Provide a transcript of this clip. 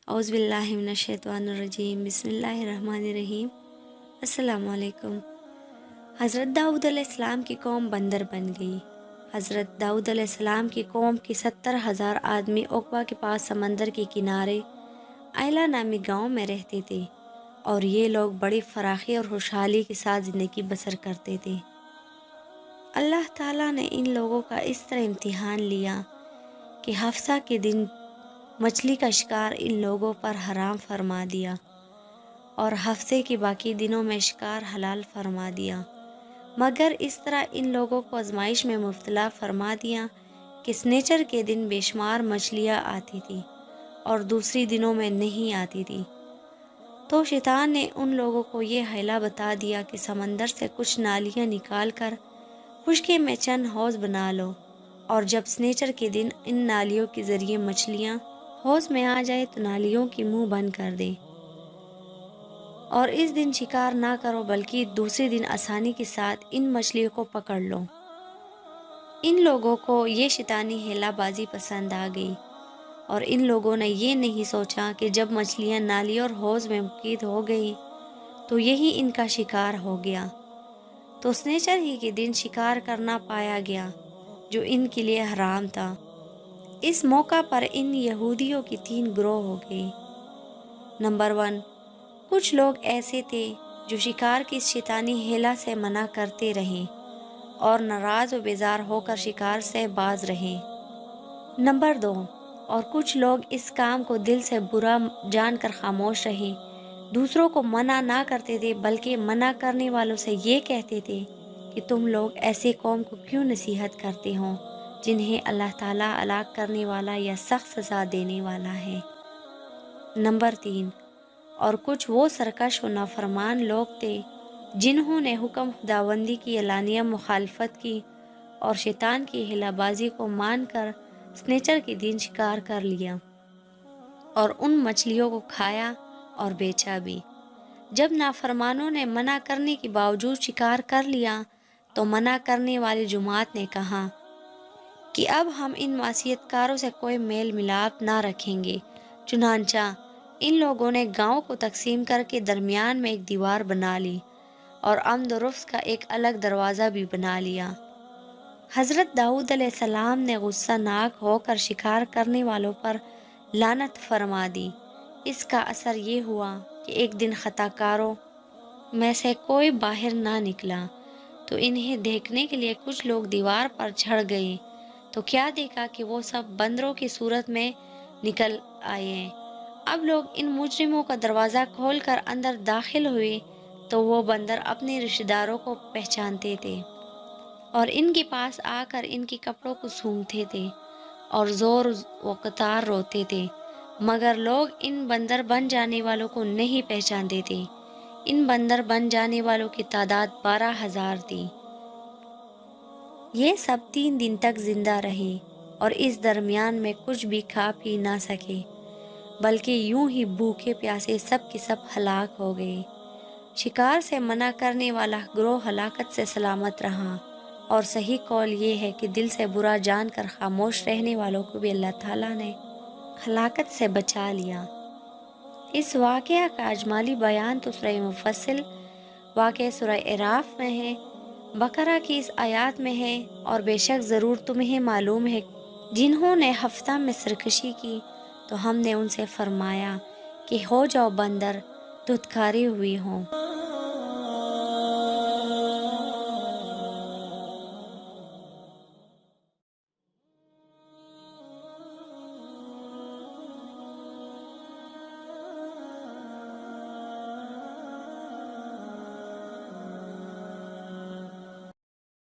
اعوذ باللہ من الشیطان الرجیم، بسم اللہ الرحمن الرحیم۔ السلام علیکم۔ حضرت داؤد علیہ السلام کی قوم بندر بن گئی۔ حضرت داؤد علیہ السلام کی قوم کی 70,000 آدمی عقبہ کے پاس سمندر کے کنارے ایلا نامی گاؤں میں رہتے تھے، اور یہ لوگ بڑی فراخی اور خوشحالی کے ساتھ زندگی بسر کرتے تھے۔ اللہ تعالیٰ نے ان لوگوں کا اس طرح امتحان لیا کہ ہفتہ کے دن مچھلی کا شکار ان لوگوں پر حرام فرما دیا، اور ہفتے کے باقی دنوں میں شکار حلال فرما دیا، مگر اس طرح ان لوگوں کو آزمائش میں مبتلا فرما دیا کہ سنیچر کے دن بے شمار مچھلیاں آتی تھی اور دوسری دنوں میں نہیں آتی تھی۔ تو شیطان نے ان لوگوں کو یہ حیلہ بتا دیا کہ سمندر سے کچھ نالیاں نکال کر خشکی میں چند حوض بنا لو، اور جب سنیچر کے دن ان نالیوں کے ذریعے مچھلیاں حوض میں آ جائے تو نالیوں کی منہ بند کر دے، اور اس دن شکار نہ کرو بلکہ دوسرے دن آسانی کے ساتھ ان مچھلیوں کو پکڑ لو۔ ان لوگوں کو یہ شیطانی ہیلا بازی پسند آ گئی، اور ان لوگوں نے یہ نہیں سوچا کہ جب مچھلیاں نالی اور حوض میں مقید ہو گئی تو یہی ان کا شکار ہو گیا۔ تو سنیچر ہی کے دن شکار کرنا پایا گیا جو ان کے لیے حرام تھا۔ اس موقع پر ان یہودیوں کی 3 گروہ ہو گئے۔ نمبر 1، کچھ لوگ ایسے تھے جو شکار کی شیطانی ہیلا سے منع کرتے رہے اور ناراض و بیزار ہو کر شکار سے باز رہے۔ نمبر 2، اور کچھ لوگ اس کام کو دل سے برا جان کر خاموش رہے، دوسروں کو منع نہ کرتے تھے بلکہ منع کرنے والوں سے یہ کہتے تھے کہ تم لوگ ایسے قوم کو کیوں نصیحت کرتے ہو جنہیں اللہ تعالیٰ ہلاک کرنے والا یا سخت سزا دینے والا ہے۔ نمبر 3، اور کچھ وہ سرکش و نافرمان لوگ تھے جنہوں نے حکم خداوندی کی اعلانیہ مخالفت کی اور شیطان کی ہیلا بازی کو مان کر سنیچر کے دن شکار کر لیا اور ان مچھلیوں کو کھایا اور بیچا بھی۔ جب نافرمانوں نے منع کرنے کے باوجود شکار کر لیا تو منع کرنے والی جماعت نے کہا کہ اب ہم ان معصیت کاروں سے کوئی میل ملاپ نہ رکھیں گے، چنانچہ ان لوگوں نے گاؤں کو تقسیم کر کے درمیان میں ایک دیوار بنا لی اور آمد و رفت کا ایک الگ دروازہ بھی بنا لیا۔ حضرت داؤد علیہ السلام نے غصہ ناک ہو کر شکار کرنے والوں پر لعنت فرما دی۔ اس کا اثر یہ ہوا کہ ایک دن خطا کاروں میں سے کوئی باہر نہ نکلا تو انہیں دیکھنے کے لیے کچھ لوگ دیوار پر چڑھ گئے تو کیا دیکھا کہ وہ سب بندروں کی صورت میں نکل آئے ہیں۔ اب لوگ ان مجرموں کا دروازہ کھول کر اندر داخل ہوئے تو وہ بندر اپنے رشتہ داروں کو پہچانتے تھے اور ان کے پاس آ کر ان کے کپڑوں کو سونگھتے تھے اور زور و قطار روتے تھے، مگر لوگ ان بندر بن جانے والوں کو نہیں پہچانتے تھے۔ ان بندر بن جانے والوں کی تعداد 12,000 تھی۔ یہ سب 3 دن تک زندہ رہے اور اس درمیان میں کچھ بھی کھا پی نہ سکے، بلکہ یوں ہی بھوکے پیاسے سب کے سب ہلاک ہو گئے۔ شکار سے منع کرنے والا گروہ ہلاکت سے سلامت رہا، اور صحیح قول یہ ہے کہ دل سے برا جان کر خاموش رہنے والوں کو بھی اللہ تعالیٰ نے ہلاکت سے بچا لیا۔ اس واقعہ کا اجمالی بیان تو سورہ مفصل واقعہ سورہ اعراف میں ہے، بقرہ کی اس آیات میں ہے، اور بے شک ضرور تمہیں معلوم ہے جنہوں نے ہفتہ میں سرکشی کی تو ہم نے ان سے فرمایا کہ ہو جاؤ بندر دھتکارے ہوئے ہوں۔